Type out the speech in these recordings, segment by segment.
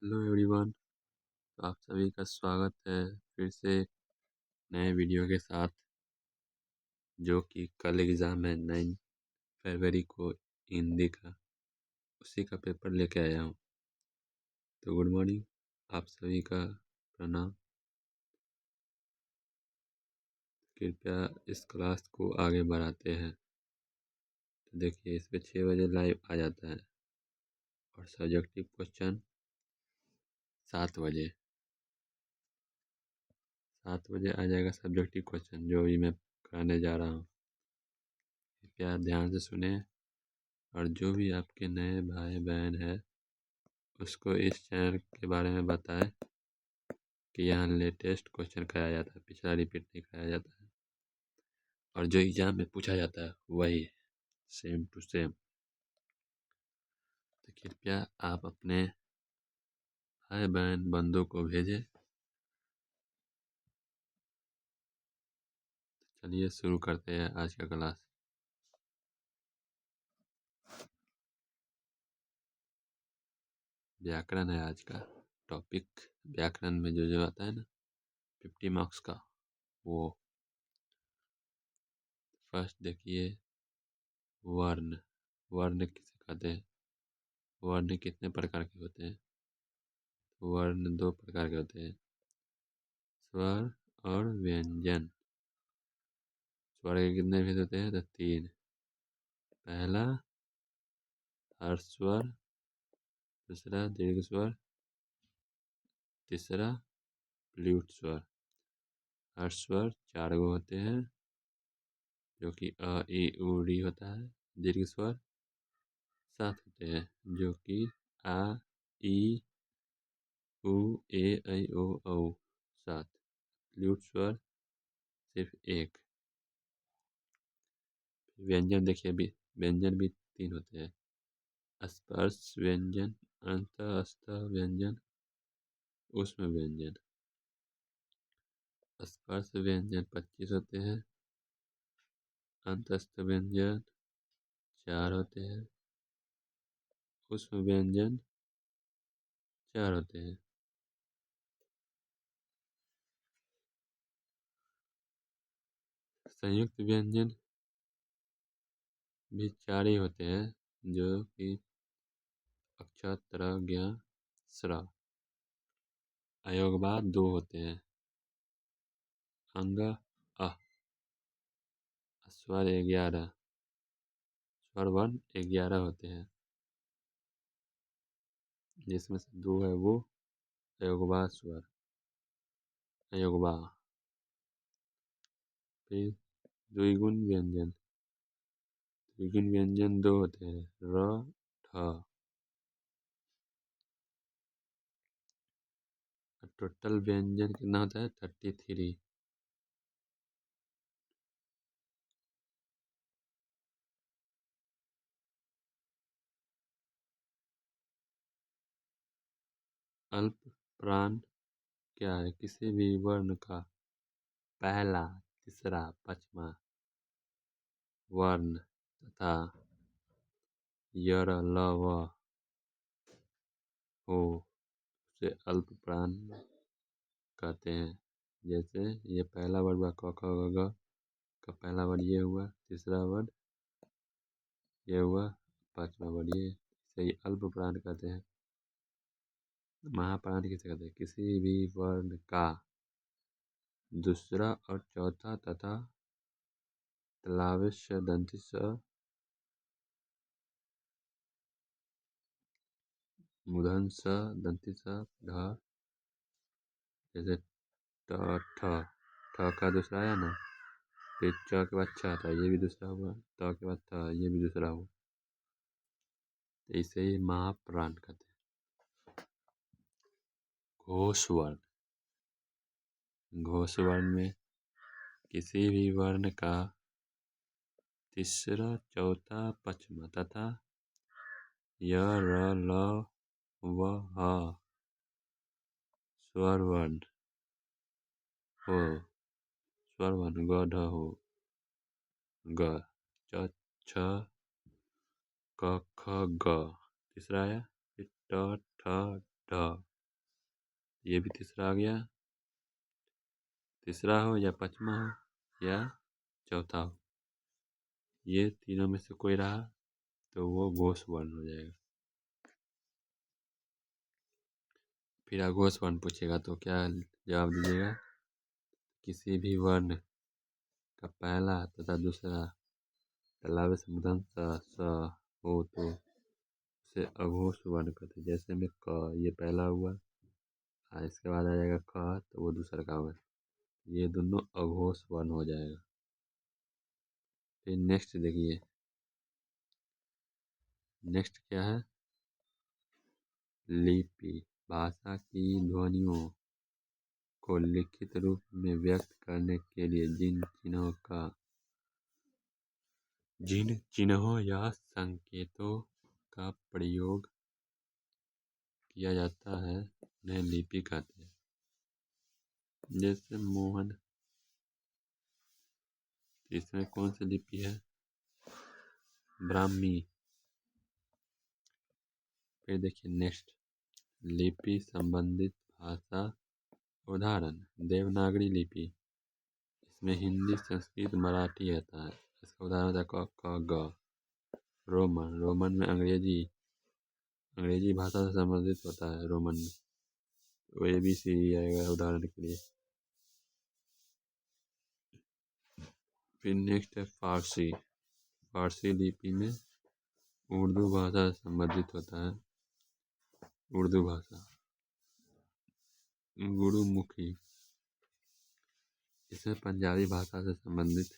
Hello everyone. आप सभी का स्वागत है फिर से एक नए वीडियो के साथ, जो कि कल एग्ज़ाम है 9 फरवरी को हिंदी का, उसी का पेपर लेके आया हूँ। तो गुड मॉर्निंग, आप सभी का प्रणाम। कृपया इस क्लास को आगे बढ़ाते हैं। तो देखिए, इस पे 6 बजे लाइव आ जाता है और सब्जेक्टिव क्वेश्चन 7 बजे आ जाएगा सब्जेक्टिव क्वेश्चन, जो भी मैं कराने जा रहा हूँ। कृपया ध्यान से सुने और जो भी आपके नए भाई बहन है उसको इस चैनल के बारे में बताएं कि यहाँ लेटेस्ट क्वेश्चन कराया जाता है, पिछला रिपीट नहीं कराया जाता है, और जो एग्जाम में पूछा जाता है वही सेम टू सेम। तो कृपया आप अपने भाई बहन बंधु को भेजें। चलिए शुरू करते हैं आज का क्लास। व्याकरण है आज का टॉपिक। व्याकरण में जो जो आता है ना 50 मार्क्स का, वो फर्स्ट देखिए, वर्ण। वर्ण किसे कहते हैं? वर्ण कितने प्रकार के होते हैं? वर्ण 2 प्रकार के होते हैं, स्वर और व्यंजन। स्वर के कितने भेद होते हैं? तो 3। पहला हर्ष स्वर, दूसरा दीर्घ स्वर, तीसरा प्लूट स्वर। हर्ष स्वर 4 गो होते हैं, जो कि अ ई उ री होता है। दीर्घ स्वर 7 होते हैं, जो कि आ ई उ ए ऐ ओ औ 7। प्लूट स्वर सिर्फ 1। व्यंजन देखिए, भी व्यंजन भी 3 होते हैं, स्पर्श व्यंजन, अंतःस्थ व्यंजन, ऊष्म व्यंजन। स्पर्श व्यंजन 25 होते हैं, अंतःस्थ व्यंजन 4 होते हैं, ऊष्म व्यंजन 4 होते हैं। संयुक्त व्यंजन भी 4 ही होते हैं, जो कि अक्ष, त्र, ज्ञ, स्र। अयोगवाद 2 होते हैं, अंग, अ। स्वर 11, स्वर वर्ण 11 होते हैं, जिसमें से 2 है वो अयोगवा स्वर, अयोगवा। फिर द्विगुण व्यंजन। द्विगुण व्यंजन 2 होते हैं, र, ठ। टोटल व्यंजन कितना होता है? 33। अल्प प्राण क्या है? किसी भी वर्ण का पहला, तीसरा, पांचवा वर्ण तथा यर, ल, व हो, उसे अल्प प्राण कहते हैं। जैसे ये पहला वर्ड हुआ क, ख, ग, घ का पहला वर्ड ये हुआ, तीसरा वर्ड ये हुआ, पांचवा वर्ड ये, इसे ही अल्प प्राण कहते हैं। महाप्राण किसे कहते हैं? किसी भी वर्ण का दूसरा और चौथा तथा तलावश्य दंती स, मूर्धन स, दंती स, ढ। जैसे ट, ठ। ठ का दूसरा आया ना, फिर च के बाद छ था, ये भी दूसरा हुआ, त के बाद थ, ये भी दूसरा हुआ। तो इसे ही महाप्राण कहते हैं। घोष वर्ण। घोष वर्ण में किसी भी वर्ण का तीसरा, चौथा, पांचवा तथा य, र, ल, व, ह स्वर वर्ण हो। स्वर वर्ण ग, ढ हो, ग, च, छ, क, ख, ग। तीसरा आया फिर ट, ठ, ढ। ये भी तीसरा आ गया। तीसरा हो या पांचवा हो या चौथा हो, ये तीनों में से कोई रहा तो वो घोष वर्ण हो जाएगा। फिर अघोष वर्ण पूछेगा तो क्या जवाब दीजिएगा? किसी भी वर्ण का पहला तथा दूसरा तालव्य से मूर्धन्य स हो तो उसे अघोष वर्ण कहते हैं। जैसे में क, ये पहला हुआ, इसके बाद आ जाएगा ख तो वो दूसरा का होगा, ये दोनों अघोष वर्ण हो जाएगा। फिर नेक्स्ट देखिए, नेक्स्ट क्या है? लिपि भाषा की ध्वनियों को लिखित रूप में व्यक्त करने के लिए जिन चिन्हों या संकेतों का प्रयोग किया जाता है उन्हें लिपि कहते हैं। जैसे मोहन, इसमें कौन सी लिपि है? ब्राह्मी। फिर देखिए नेक्स्ट, लिपि संबंधित भाषा उदाहरण देवनागरी लिपि, इसमें हिंदी, संस्कृत, मराठी आता है। इसका उदाहरण होता है क, ख, ग। रोमन, रोमन में अंग्रेजी भाषा से संबंधित होता है रोमन में, तो ABC आएगा उदाहरण के लिए। फिर नेक्स्ट है फारसी, फारसी लिपि में उर्दू भाषा से संबंधित होता है, उर्दू भाषा। गुरुमुखी, इसमें पंजाबी भाषा से संबंधित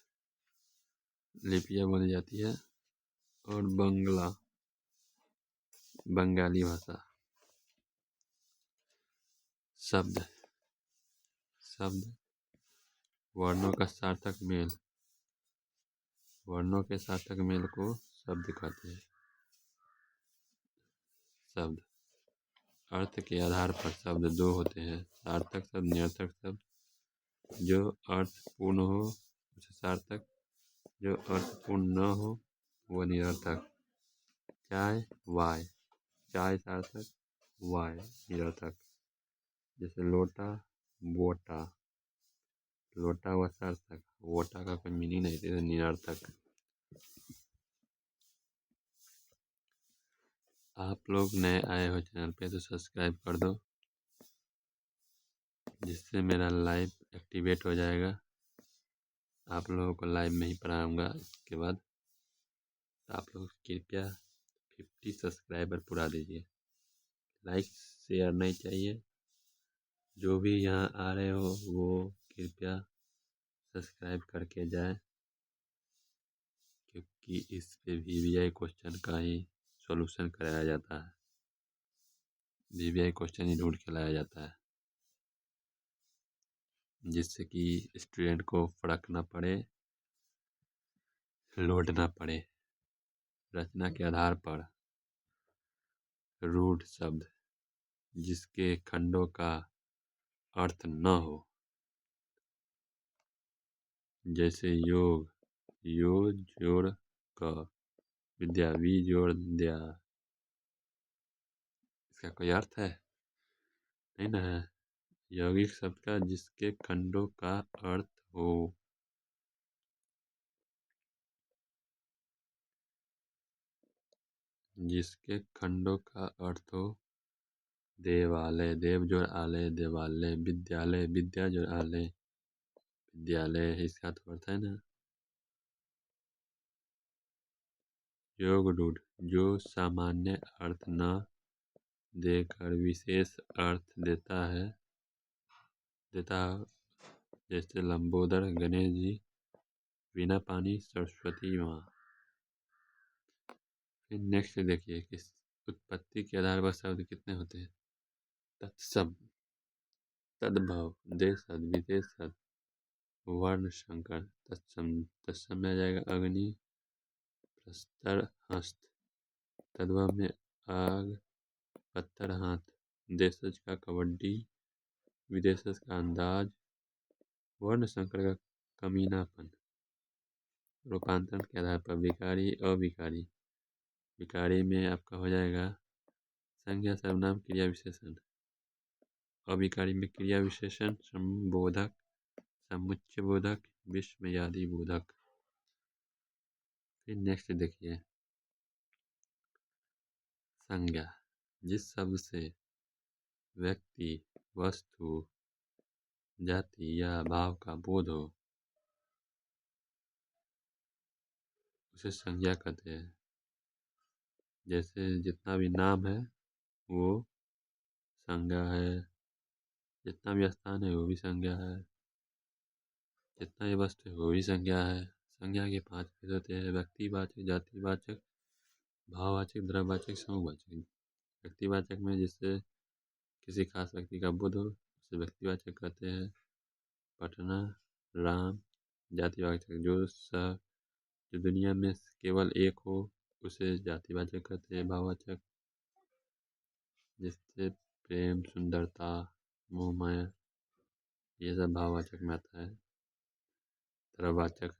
लिपियाँ बोली जाती है। और बंगाली भाषा। शब्द वर्णों का सार्थक मेल, वर्णों के सार्थक मेल को शब्द कहते हैं। शब्द अर्थ के आधार पर शब्द दो होते हैं, सार्थक शब्द, निरर्थक शब्द। जो अर्थ पूर्ण हो उसे सार्थक, जो अर्थ पूर्ण न हो वो निरर्थक। चाय वाय, चाय सार्थक, वाय निरर्थक। जैसे लोटा वोटा, लोटा व सार्थक, वोटा का कोई मीनिंग नहीं, तो निरर्थक। आप लोग नए आए हो चैनल पे तो सब्सक्राइब कर दो, जिससे मेरा लाइव एक्टिवेट हो जाएगा। आप लोगों को लाइव में ही पढ़ाऊँगा इसके बाद। तो आप लोग कृपया 50 सब्सक्राइबर पूरा दीजिए। लाइक शेयर नहीं चाहिए, जो भी यहाँ आ रहे हो वो कृपया सब्सक्राइब करके जाएं, क्योंकि इस पे VVI क्वेश्चन का ही सॉल्यूशन कराया जाता है। VVI क्वेश्चन ही ढूंढ के लाया जाता है, जिससे कि स्टूडेंट को फर्क ना पड़े, लोड ना पड़े। रचना के आधार पर रूढ़ शब्द जिसके खंडों का अर्थ न हो, जैसे योग, यो जोड़ क, विद्या, वी जोड़ द्या, इसका कोई अर्थ है? नहीं ना है। यौगिक शब्द का जिसके खंडों का अर्थ हो, जिसके खंडों का अर्थ हो। देवालय, देव जोड़ आलय, देवालय। विद्यालय, विद्या जोड़ आलय, विद्यालय, इसका तो अर्थ है ना। योग रूढ़, जो सामान्य अर्थ न देकर विशेष अर्थ देता हो, जैसे लंबोदर, गणेश जी, बिना पानी, सरस्वती माँ। फिर नेक्स्ट देखिए कि उत्पत्ति के आधार पर शब्द कितने होते हैं? तत्सम, तद्भव, देशज, विदेशज, वर्ण संकर। तत्सम में आ जाएगा अग्नि, प्रस्तर, हस्त। तद्भव में आग, पत्थर, हाथ। देशज का कबड्डी, विदेशज का अंदाज, वर्ण संकर का कमीनापन। रूपांतरण के आधार पर विकारी, अविकारी। विकारी में आपका हो जाएगा संज्ञा, सर्वनाम, क्रिया, विशेषण। अभिकारी में क्रिया विशेषण, संबोधक, समुच्चय बोधक, विस्मयादि बोधक। फिर नेक्स्ट देखिए, संज्ञा, जिस शब्द से व्यक्ति, वस्तु, जाति या भाव का बोध हो उसे संज्ञा कहते हैं। जैसे जितना भी नाम है वो संज्ञा है, जितना भी स्थान है वो भी संज्ञा है, जितना भी वस्तु है वो भी संज्ञा है। संज्ञा के 5 भेद होते हैं: व्यक्तिवाचक, जातिवाचक, भाववाचक, द्रव्यवाचक, समूहवाचक। व्यक्तिवाचक में जिससे किसी खास व्यक्ति का बोध हो उसे व्यक्तिवाचक कहते हैं। पटना, राम। जातिवाचक, जो दुनिया में केवल एक हो उसे जातिवाचक कहते हैं। भाववाचक, जिससे प्रेम, सुंदरता, मोह माया, ये सब भाववाचक में आता है। द्रव्यवाचक,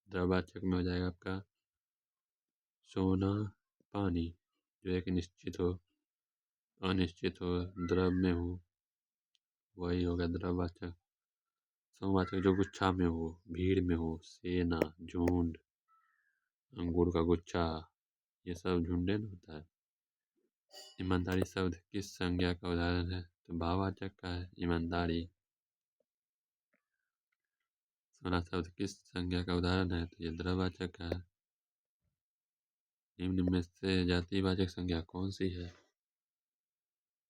द्रव्यवाचक में हो जाएगा आपका सोना, पानी, जो एक निश्चित हो, अनिश्चित हो, द्रव में हो, वही होगा द्रव्यवाचक। समवाचक, जो गुच्छा में हो, भीड़ में हो, सेना, झुंड, अंगूर का गुच्छा, ये सब झुंडे में होता है। ईमानदारी शब्द किस संज्ञा का उदाहरण है? तो भाववाचक का है ईमानदारी। सोना शब्द किस संज्ञा का उदाहरण है? तो ये द्रव्यवाचक का है। निम्न में से जातिवाचक संज्ञा कौन सी है?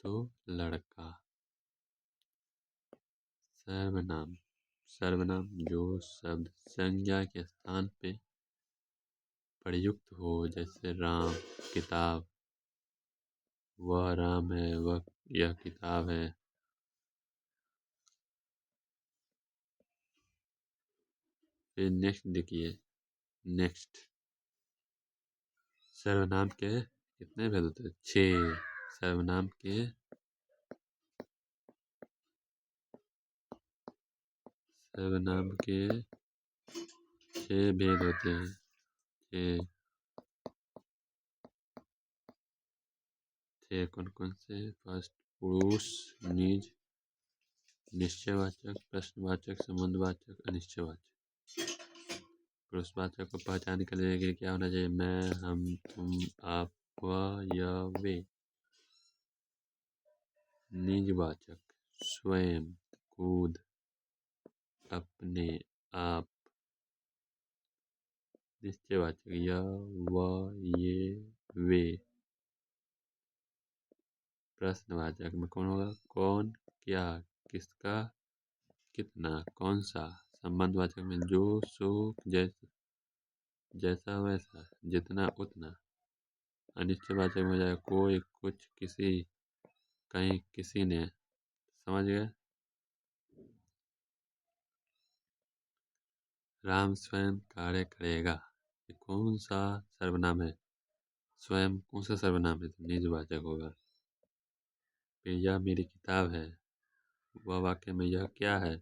तो लड़का। सर्वनाम, सर्वनाम जो शब्द संज्ञा के स्थान पे प्रयुक्त हो, जैसे राम, किताब, वह राम है, वह यह किताब है। फिर नेक्स्ट देखिए, नेक्स्ट सर्वनाम के कितने भेद होते हैं? 6। सर्वनाम के सर्वनाम के 6 भेद होते हैं। 6 कौन कौन से? फर्स्ट, पुरुष, निज, निश्चयवाचक, प्रश्नवाचक, संबंधवाचक, अनिश्चयवाचक। पुरुषवाचक को पहचान के लिए क्या होना चाहिए? मैं, हम, तुम, आप, वह, यह, वे। निजवाचक स्वयं, खुद, अपने, आप। निश्चयवाचक यह, वह, ये, वे। प्रश्नवाचक में कौन होगा? कौन, क्या, किसका, कितना, कौन सा। संबंधवाचक में जो, सो, जैसा वैसा, जितना उतना। अनिश्चयवाचक में हो जाएगा कोई, कुछ, किसी, कहीं, किसी ने। समझ गए? राम स्वयं कार्य करेगा, ये कौन सा सर्वनाम है? स्वयं कौन सा सर्वनाम है? तो निजवाचक होगा। फिर यह मेरी किताब है, वह वाक्य में यह क्या है?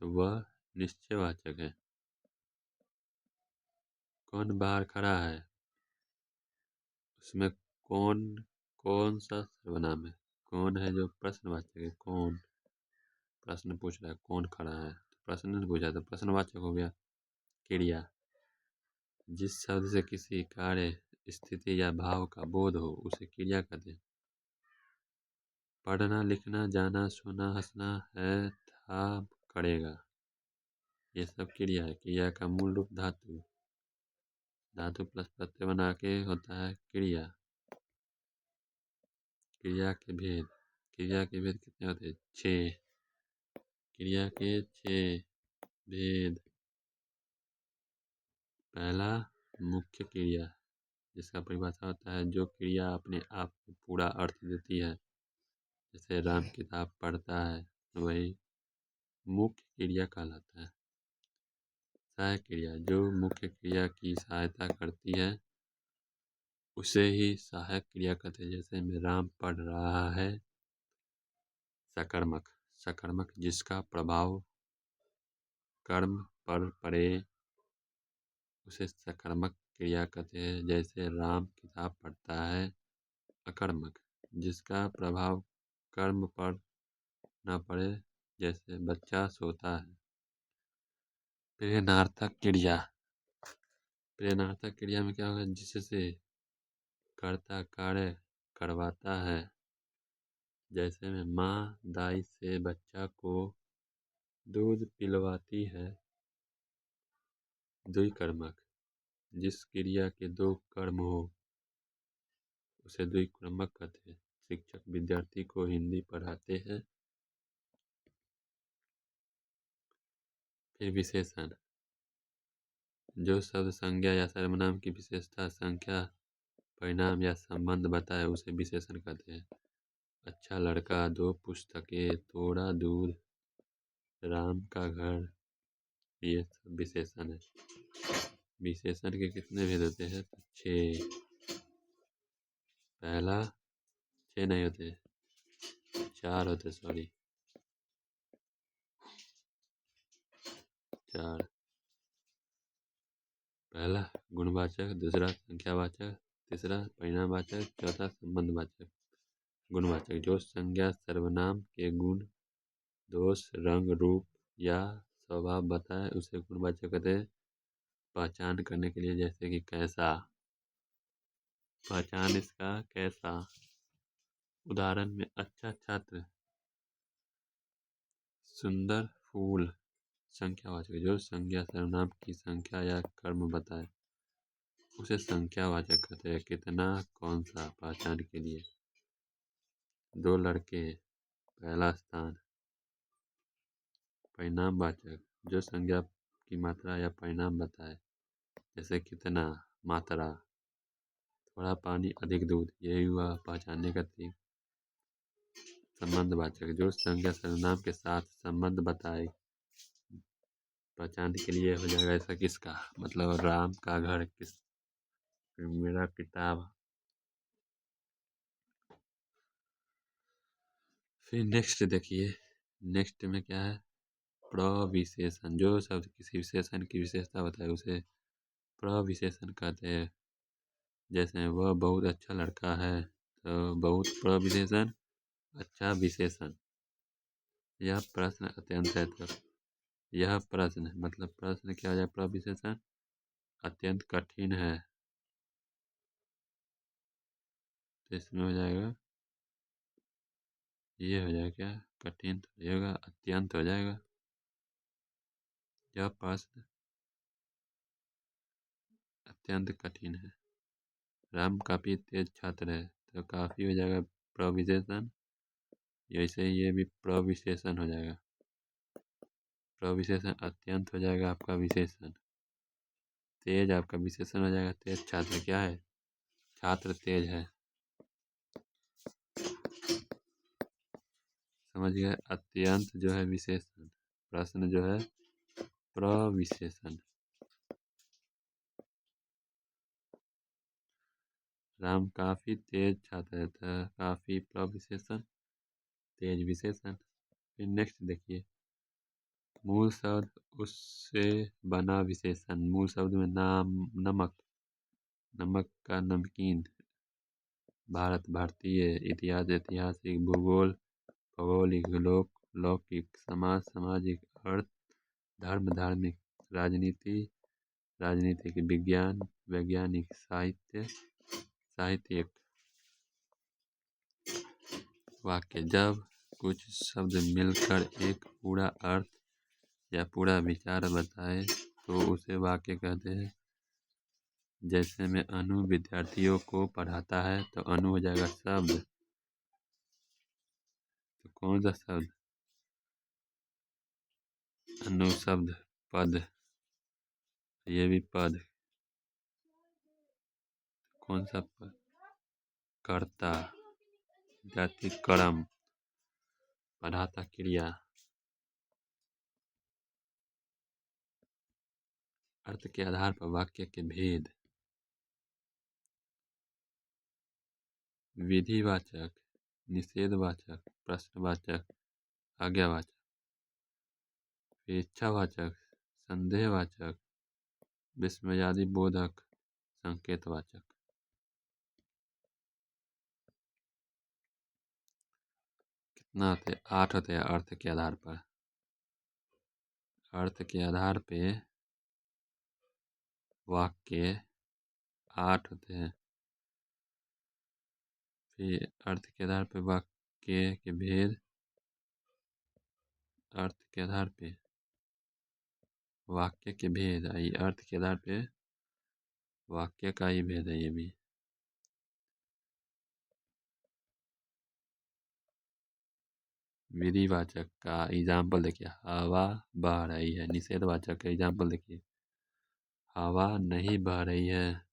तो वह निश्चयवाचक है। कौन बाहर खड़ा है, उसमें कौन कौन सा सर्वनाम है? कौन है जो प्रश्नवाचक है। कौन, प्रश्न पूछ रहा है कौन खड़ा है, तो प्रश्न ने पूछा तो प्रश्नवाचक हो गया। क्रिया, जिस शब्द से किसी कार्य, स्थिति या भाव का बोध हो उसे क्रिया कहते हैं। पढ़ना, लिखना, जाना, सोना, हंसना, है, था, करेगा, ये सब क्रिया है। क्रिया का मूल रूप धातु, धातु प्लस प्रत्यय बना के होता है क्रिया। क्रिया के भेद, क्रिया के भेद कितने होते हैं? 6। क्रिया के 6 भेद। पहला, मुख्य क्रिया, जिसका परिभाषा होता है जो क्रिया अपने आप को पूरा अर्थ देती है। जैसे राम किताब पढ़ता है, वही मुख्य क्रिया कहलाता है। सहायक क्रिया, जो मुख्य क्रिया की सहायता करती है उसे ही सहायक क्रिया कहते हैं। जैसे में राम पढ़ रहा है। सकर्मक, सकर्मक जिसका प्रभाव कर्म पर पड़े उसे सकर्मक क्रिया कहते हैं। जैसे राम किताब पढ़ता है। अकर्मक, जिसका प्रभाव कर्म पर न पड़े, जैसे बच्चा सोता है। प्रेरणार्थक क्रिया। प्रेरणार्थक क्रिया में क्या होगा, जिससे कर्ता कार्य करवाता है। जैसे में माँ दाई से बच्चा को दूध पिलवाती है। द्विकर्मक। जिस क्रिया के दो कर्म हो उसे द्विकर्मक कहते हैं। शिक्षक विद्यार्थी को हिंदी पढ़ाते हैं। फिर विशेषण। जो शब्द संज्ञा या सर्वनाम की विशेषता, संख्या, परिणाम या संबंध बताए उसे विशेषण कहते हैं। अच्छा लड़का, दो पुस्तकें, थोड़ा दूध, राम का घर, ये सब विशेषण है। विशेषण के कितने भेद होते हैं? तो 6। पहला 6 नहीं होते, 4 होते, सॉरी 4। पहला गुणवाचक, दूसरा संख्यावाचक, तीसरा परिणामवाचक, चौथा संबंधवाचक। गुणवाचक। जो संज्ञा सर्वनाम के गुण, दोष, रंग, रूप या स्वभाव बताए उसे गुणवाचक कहते हैं। पहचान करने के लिए, जैसे कि कैसा, पहचान इसका कैसा। उदाहरण में अच्छा छात्र, सुंदर फूल। संख्यावाचक। जो संज्ञा सर्वनाम की संख्या या कर्म बताए उसे संख्यावाचक कहते हैं। कितना, कौन सा, पहचान के लिए। 2 लड़के, पहला स्थान। परिणामवाचक। जो संज्ञा की मात्रा या परिणाम बताए, जैसे कितना, मात्रा। थोड़ा पानी, अधिक दूध, यही हुआ पहचानने का तरीका। संबंधवाचक। जो संज्ञा सर्वनाम के साथ संबंध बताए, पहचान के लिए हो जाएगा। ऐसा किसका, मतलब राम का घर, किस, मेरा किताब। फिर नेक्स्ट देखिए, नेक्स्ट में क्या है, प्रविशेषण। जो शब्द किसी विशेषण की विशेषता बताए उसे प्रविशेषण कहते हैं। जैसे वह बहुत अच्छा लड़का है, तो बहुत प्रविशेषण, अच्छा विशेषण। यह प्रश्न अत्यंत है, तो यह प्रश्न मतलब प्रश्न क्या हो जाए, प्रविशेषण। अत्यंत कठिन है, तो इसमें हो जाएगा, ये हो जाएगा क्या, कठिन तो नहीं होगा, अत्यंत हो जाएगा। यह प्रश्न अत्यंत कठिन है। राम काफी तेज छात्र है, तो काफी हो जाएगा प्रविशेषण। ऐसे ये भी प्रविशेषण हो जाएगा। प्रविशेषण अत्यंत हो जाएगा आपका विशेषण। तेज आपका विशेषण हो जाएगा। तेज छात्र क्या है, छात्र तेज है, समझ गए। अत्यंत जो है विशेषण, प्रश्न जो है प्रविशेषण। राम काफी तेज छात्र था, काफी प्रविशेषण, तेज विशेषण। फिर नेक्स्ट देखिए, मूल शब्द उससे बना विशेषण। मूल शब्द में नाम, नमक, नमक का नमकीन। भारत, भारतीय। इतिहास, ऐतिहासिक। भूगोल, भौगोलिक। लोक, लौकिक। समाज, सामाजिक। अर्थ, धर्म, धार्मिक। राजनीति, राजनीतिक। विज्ञान, वैज्ञानिक। साहित्य, साहित्यिक। वाक्य। जब कुछ शब्द मिलकर एक पूरा अर्थ या पूरा विचार बताए तो उसे वाक्य कहते हैं। जैसे में अनु विद्यार्थियों को पढ़ाता है, तो अनु हो जाएगा शब्द, तो कौन सा शब्द, अनु शब्द, पद, ये भी पद, कौन सा पद, कर्ता, विद्यार्थी कर्म, पढ़ाता क्रिया। अर्थ के आधार पर वाक्य के भेद। विधिवाचक, निषेधवाचक, प्रश्नवाचक, आज्ञावाचक। इच्छावाचक, संदेहवाचक, विस्मयादि बोधक, संकेतवाचक। कितना होते हैं? 8 होते हैं अर्थ के आधार पर। अर्थ के आधार पे वाक्य 8 होते हैं। फिर अर्थ के आधार पे वाक्य के भेद, अर्थ के आधार पे वाक्य के भेद, ये अर्थ के आधार पे वाक्य का ही भेद है ये भी। विधिवाचक का एग्जाम्पल देखिए, हवा बह रही है। निषेधवाचक का एग्जाम्पल देखिए, हवा नहीं बह रही है।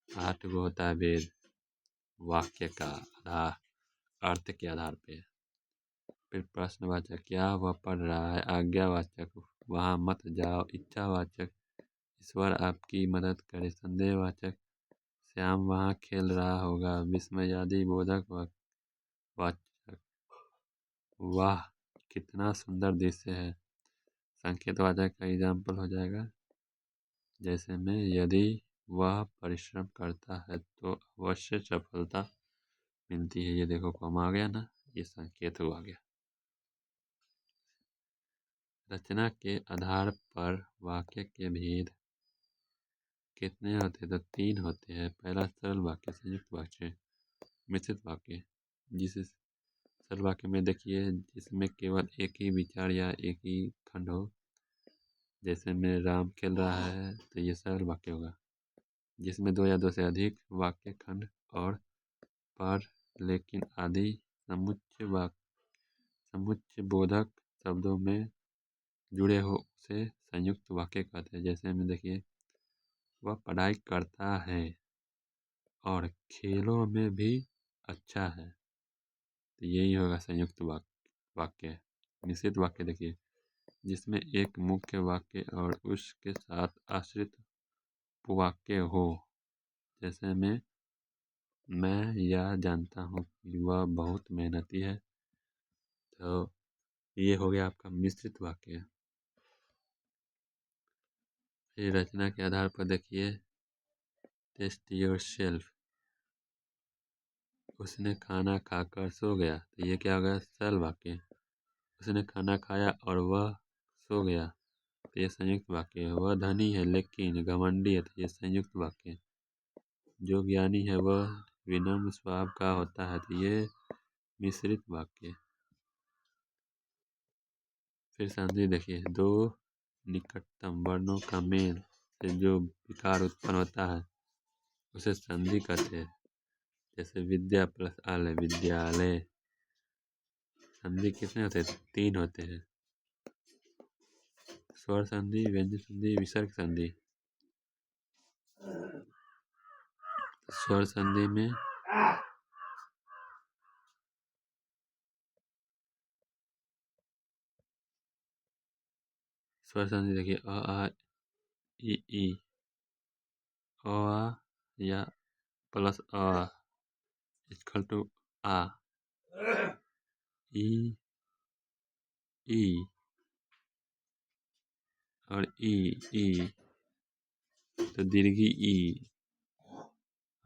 8 गो होता है भेद वाक्य का आधार, अर्थ के आधार पे। फिर प्रश्नवाचक, क्या वह पढ़ रहा है। आज्ञावाचक, वहाँ मत जाओ। इच्छावाचक, ईश्वर आपकी मदद करे। संदेहवाचक, श्याम वहाँ खेल रहा होगा। विस्मयादि बोधक वाचक, वाह कितना सुंदर दृश्य है। संकेतवाचक का एग्जाम्पल हो जाएगा, जैसे में यदि वह परिश्रम करता है तो अवश्य सफलता मिलती है। ये देखो कम आ गया ना, ये संकेत हुआ गया। रचना के आधार पर वाक्य के भेद कितने होते हैं? तो 3 होते हैं। पहला सरल वाक्य, संयुक्त वाक्य, मिश्रित वाक्य। जिस सरल वाक्य में देखिए, जिसमें केवल एक ही विचार या एक ही खंड हो, जैसे में राम खेल रहा है तो ये सरल वाक्य होगा। जिसमें 2 या 2 से अधिक वाक्य खंड और पर, लेकिन आदि समुच्चय बोधक शब्दों में जुड़े हो उसे संयुक्त वाक्य कहते हैं। जैसे में देखिए, वह पढ़ाई करता है और खेलों में भी अच्छा है, तो यही होगा संयुक्त वाक्य। मिश्रित वाक्य देखिए, जिसमें एक मुख्य वाक्य और उसके साथ आश्रित उपवाक्य हो। जैसे में मैं यह जानता हूँ कि वह बहुत मेहनती है, तो ये हो गया आपका मिश्रित वाक्य। फिर रचना के आधार पर देखिए, टेस्ट योर सेल्फ, उसने खाना खाकर सो गया, तो ये क्या होगा? सरल वाक्य। उसने खाना खाया और वह सो गया, तो ये संयुक्त वाक्य है। वह धनी है लेकिन घमंडी है, तो ये संयुक्त वाक्य है। जो ज्ञानी है वह विनम्र स्वभाव का होता है, तो ये मिश्रित वाक्य। फिर संधि देखिए, 2 निकटतम वर्णों का मेल से जो विकार उत्पन्न होता है उसे संधि कहते हैं। जैसे विद्या प्लस आलय, विद्यालय। संधि कितने होते हैं? 3 होते हैं। स्वर संधि, व्यंजन संधि, विसर्ग संधि। स्वर संधि में स्वर संधि देखिए, अ आ इ ई, अ आ या प्लस अ इक्वल टू आ, ई ई और ई तो दीर्घी ई,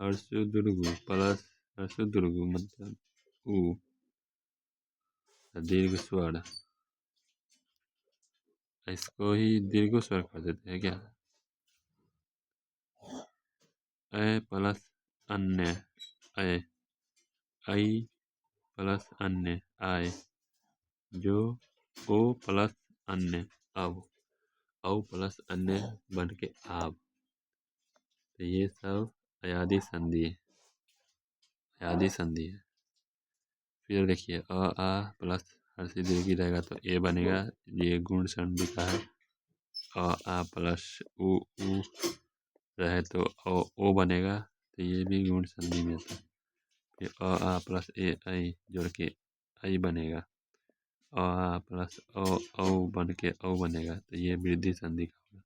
हर्षुदुर्गु प्लस हर्षुदुर्गु मतलब उ, दीर्घ स्वर। इसको ही दीर्घ स्वर कर देते हैं क्या? ए प्लस अन्य ए, आई प्लस अन्य आय, जो ओ प्लस अन्य अब, औ प्लस अन्य बन के आब, तो ये सब अयादी संधि है। अयादी संधि है। फिर देखिए, अ आ प्लस हर्षी दीर्घी रहेगा तो ए बनेगा, ये गुण संधि का है। अ आ प्लस उ रहे तो ओ बनेगा, तो ये भी गुण संधि में था। फिर अ आ प्लस ए आई जोड़ के आई बनेगा। अ आ प्लस औ बन के औ बनेगा, तो ये वृद्धि संधि का होगा।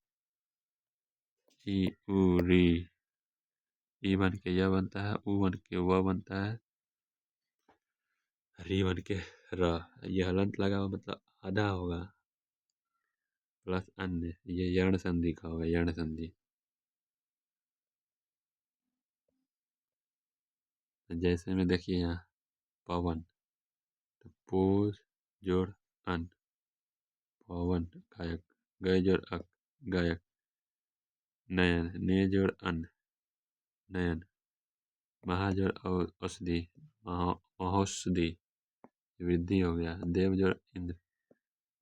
ई उ री, ई बन के यह बनता है, उ बन के वह बनता है, री बन के र, ये हलंत लगा हुआ मतलब आधा होगा, प्लस अन्य, ये यर्ण संधि का होगा, यर्ण संधि। जैसे में देखिए यहाँ पवन, तो पोष जोड़ अन, पवन गायक, गय जोड़ अक गायक, नयन, ने जोड़ अन नयन, महा जोड़ औषधि, महौषधि वृद्धि हो गया, देव जोड़ इंद्र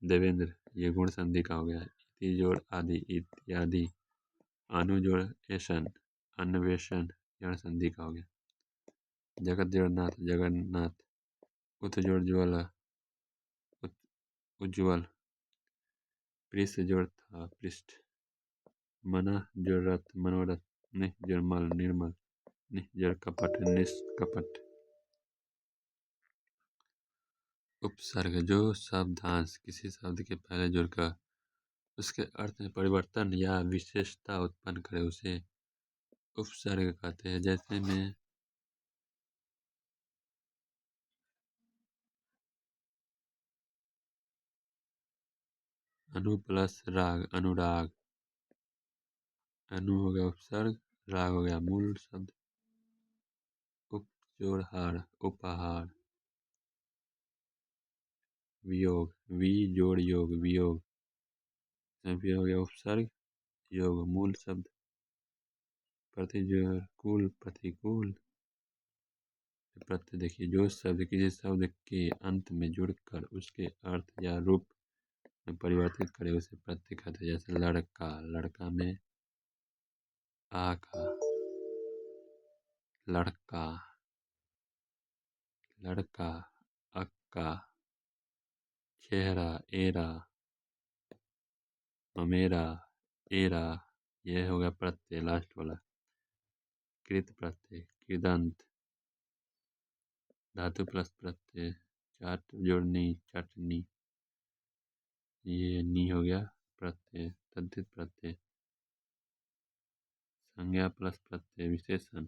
देवेंद्र, ये गुण संधि का हो गया, इति जोड़ आदि इत्यादि, अनु जोड़ ऐसन अन्वेषण यण संधि का हो गया, जगत जोड़ नाथ जगन्नाथ, उत जोड़ ज्वाला उज्ज्वल, पृष्ठ जोड़ था पृष्ठ, मना जोड़ रथ मनोरथ, निह जोड़ मल निर्मल, निह जोड़ कपट निष्कपट। उपसर्ग जो शब्दांश किसी शब्द के पहले जुड़कर उसके अर्थ में परिवर्तन या विशेषता उत्पन्न करे उसे उपसर्ग कहते हैं। जैसे में अनु प्लस राग अनुराग, अनु हो गया उपसर्ग, राग हो गया मूल शब्द, उप जोड़ हार उपहार, वियोग वी जोड़ योग वियोग, भी हो गया उपसर्ग, योग मूल शब्द, प्रतिजोड़ कुल प्रतिकूल, प्रत्यय देखिए जो शब्द किसी शब्द के अंत में जुड़कर उसके अर्थ या रूप में परिवर्तित करे उसे प्रत्यय कहते हैं। जैसे लड़का, लड़का में आ का, लड़का लड़का, अक्का, चेहरा एरा, ममेरा एरा, यह हो गया प्रत्यय लास्ट वाला, कृत प्रत्यय कृदंत, धातु प्लस प्रत्यय, चाट जोड़नी चटनी, ये नी हो गया प्रत्यय तद्धित प्रत्यय, संज्ञा प्लस प्रत्यय विशेषण,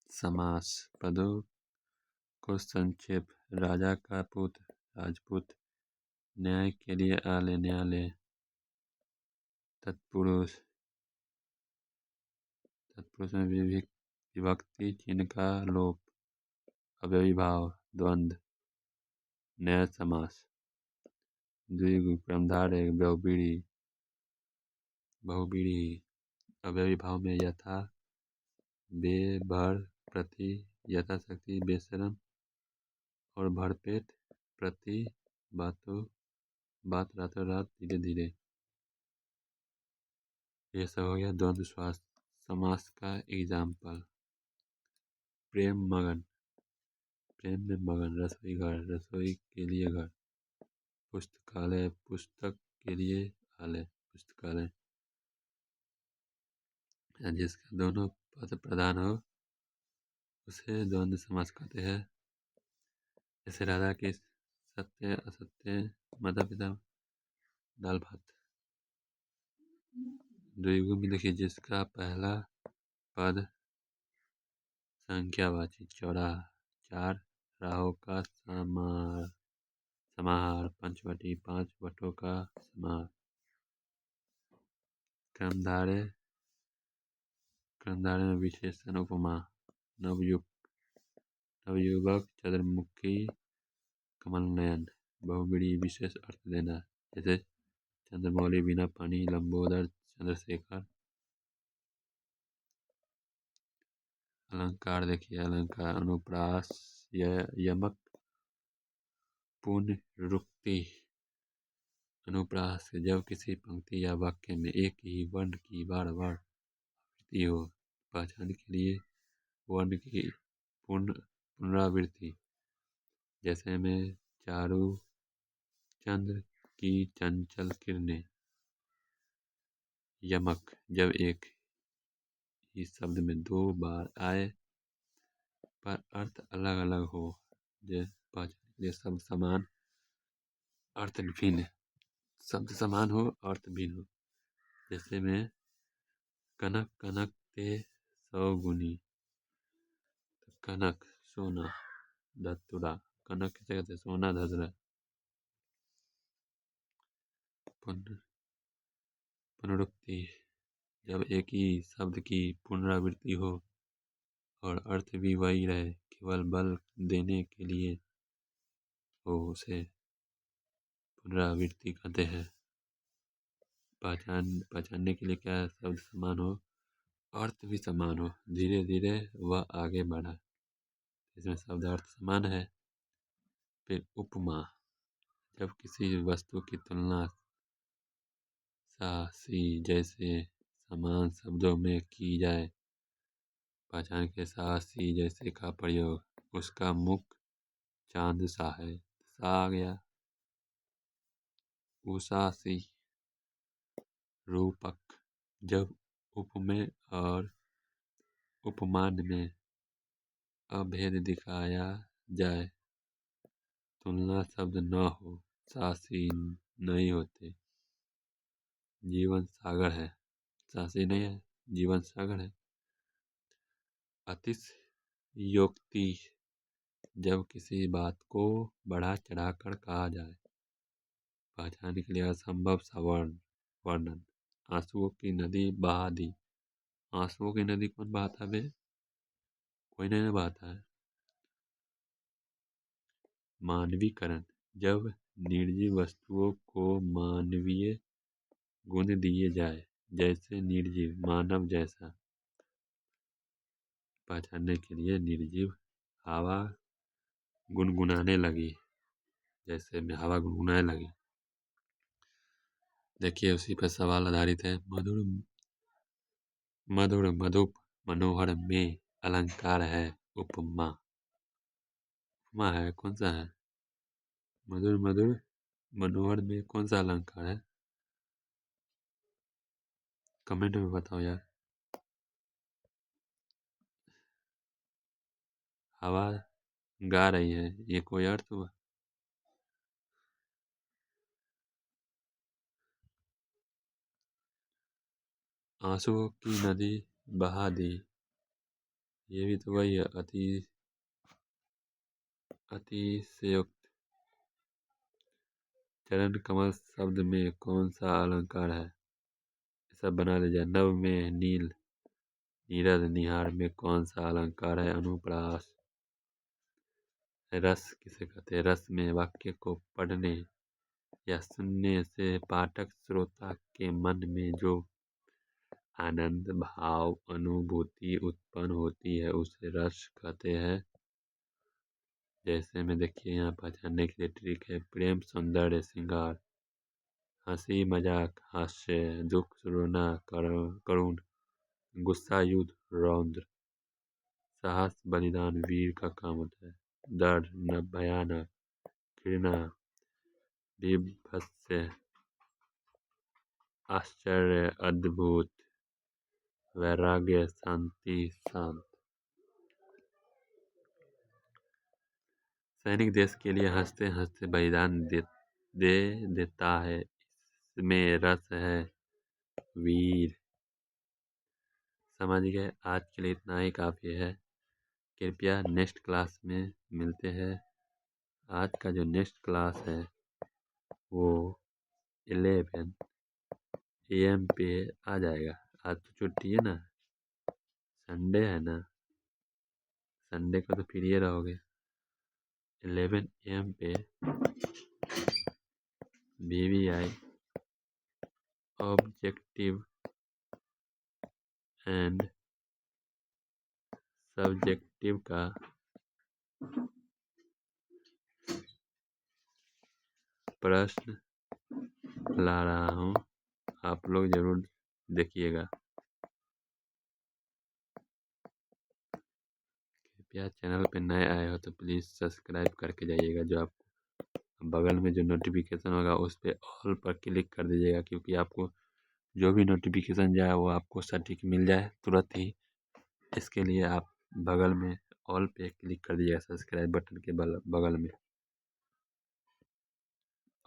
समास पदों को संक्षेप, राजा का पुत्र राजपूत, न्याय के लिए आले न्यायालय, तत्पुरुष तत्पुरुष में विभक्ति चिन्ह का लोप, अव्ययी भाव द्वंद्व, न्याय समास, द्विगु क्रमधारय बहुव्रीहि, अव्ययी भाव में यथा बे भर प्रति यथाशक्ति बेशरम और भरपेट प्रति बात रातों रात धीरे धीरे, ये सब हो गया द्वंद्व समास का एग्जाम्पल। प्रेम मगन, प्रेम में मगन, रसोई घर रसोई के लिए घर, पुस्तकालय पुस्तक के लिए आलय पुस्तकालय, जिसका दोनों पद प्रधान हो उसे द्वंद्व समास कहते हैं। जैसे राधा की सत्य असत्य माता पिता दाल भात, द्विगु में देखिए जिसका पहला पद संख्यावाची चौराहा, चार राहों का समाहार, पंचवटी पांच वटों का समाहार, क्रमधारय में विशेषण उपमा, नवयुवक चंद्रमुखी कमल नयन, बहुव्रीहि विशेष अर्थ देना, जैसे चंद्रमौली बिना पानी लंबोदर चंद्रशेखर। अलंकार देखिए अलंकार अनुप्रास यमक पुनरुक्ति, अनुप्रास जब किसी पंक्ति या वाक्य में एक ही वर्ण की बार बार आवृत्ति हो, पहचान के लिए वर्ण की पुनरावृत्ति, जैसे में चारु चंद्र की चंचल किरणें। यमक जब एक ही शब्द में दो बार आए पर अर्थ अलग अलग हो, पहचान शब्द समान अर्थ भिन्न, शब्द समान हो अर्थ भिन्न हो, जैसे में कनक कनक ते 100 गुनी, कनक सोना, धतुरा कनक किसे कहते सोना धतुरा। पुनरुक्ति जब एक ही शब्द की पुनरावृत्ति हो और अर्थ भी वही रहे, केवल बल देने के लिए वो उसे पुनरावृत्ति कहते हैं। पहचानने के लिए क्या शब्द समान हो, अर्थ भी समान हो, धीरे धीरे वह आगे बढ़ा। इसमें शब्द अर्थ समान है। फिर उपमा, जब किसी वस्तु की तुलना सा सी जैसे समान शब्दों में की जाए, पहचान के सा सी जैसे का प्रयोग, उसका मुख चांद सा है, सा आ गया। उषा सी, रूपक, जब उपमेय और उपमान में अभेद दिखाया जाए, तुलना शब्द न हो, सासी नहीं होते। जीवन सागर है, सासी नहीं है, जीवन सागर है। अतिशयोक्ति, जब किसी बात को बढ़ा चढ़ाकर कहा जाए, पहचान के लिए असंभव सा वर्णन। आंसुओं की नदी बहा दी, आंसुओं की नदी कौन बहाता बे? कोई नहीं बहाता है। मानवीकरण, जब निर्जीव वस्तुओं को मानवीय गुण दिए जाए, जैसे निर्जीव मानव जैसा। पहचानने के लिए निर्जीव हवा गुनगुनाने लगी, जैसे में हवा गुनगुनाने लगी। देखिए उसी पर सवाल आधारित है। मधुर मधुर मधुप मनोहर में अलंकार है उपमा। उपमा है, कौन सा है? मधुर मधुर मनोहर में कौन सा अलंकार है? कमेंट में बताओ यार। हवा गा रही है, ये कोई अर्थ हुआ? आंसुओं की नदी बहा दी, ये भी तो वही है। अतिशयोक्त, चरण कमल शब्द में कौन सा अलंकार है? सब बना लीजिए। नव में नील, नीरद, निहार में कौन सा अलंकार है? अनुप्रास। रस किसे कहते हैं? रस में वाक्य को पढ़ने या सुनने से पाठक श्रोता के मन में जो आनंद भाव अनुभूति उत्पन्न होती है, उसे रस कहते हैं। जैसे में देखिए यहाँ पहचानने के लिए ट्रिक है। प्रेम सौंदर्य श्रृंगार, हंसी मजाक हास्य, दुख रोना करुण, गुस्सा युद्ध रौद्र, साहस बलिदान वीर का काम होता है, डर न भयानक, घृणा बीभत्स, आश्चर्य अद्भुत, वैराग्य शांति शांत। सैनिक देश के लिए हंसते हंसते बलिदान दे देता है, इसमें रस है वीर। समझ गए? आज के लिए इतना ही काफ़ी है। कृपया नेक्स्ट क्लास में मिलते हैं। आज का जो नेक्स्ट क्लास है वो 11 AM पे आ जाएगा। आज तो छुट्टी है ना, संडे है ना, संडे को तो फ्री रहोगे। 11 AM पे BBI ऑब्जेक्टिव एंड सब्जेक्टिव का प्रश्न ला रहा हूँ, आप लोग जरूर देखिएगा। कृपया चैनल पे नए आए हो तो प्लीज़ सब्सक्राइब करके जाइएगा। जो आप बगल में जो नोटिफिकेशन होगा उस पर ऑल पर क्लिक कर दीजिएगा, क्योंकि आपको जो भी नोटिफिकेशन जाए वो आपको सटीक मिल जाए तुरंत ही। इसके लिए आप बगल में ऑल पे क्लिक कर दीजिएगा, सब्सक्राइब बटन के बगल में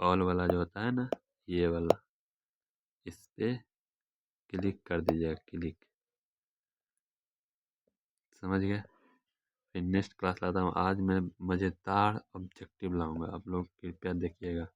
ऑल वाला जो होता है ना, ये वाला, इस पे क्लिक कर दीजिएगा, क्लिक। समझ गए? फिर नेक्स्ट क्लास लाता हूँ। आज मैं मज़ेदार ऑब्जेक्टिव लाऊंगा, आप लोग कृपया देखिएगा।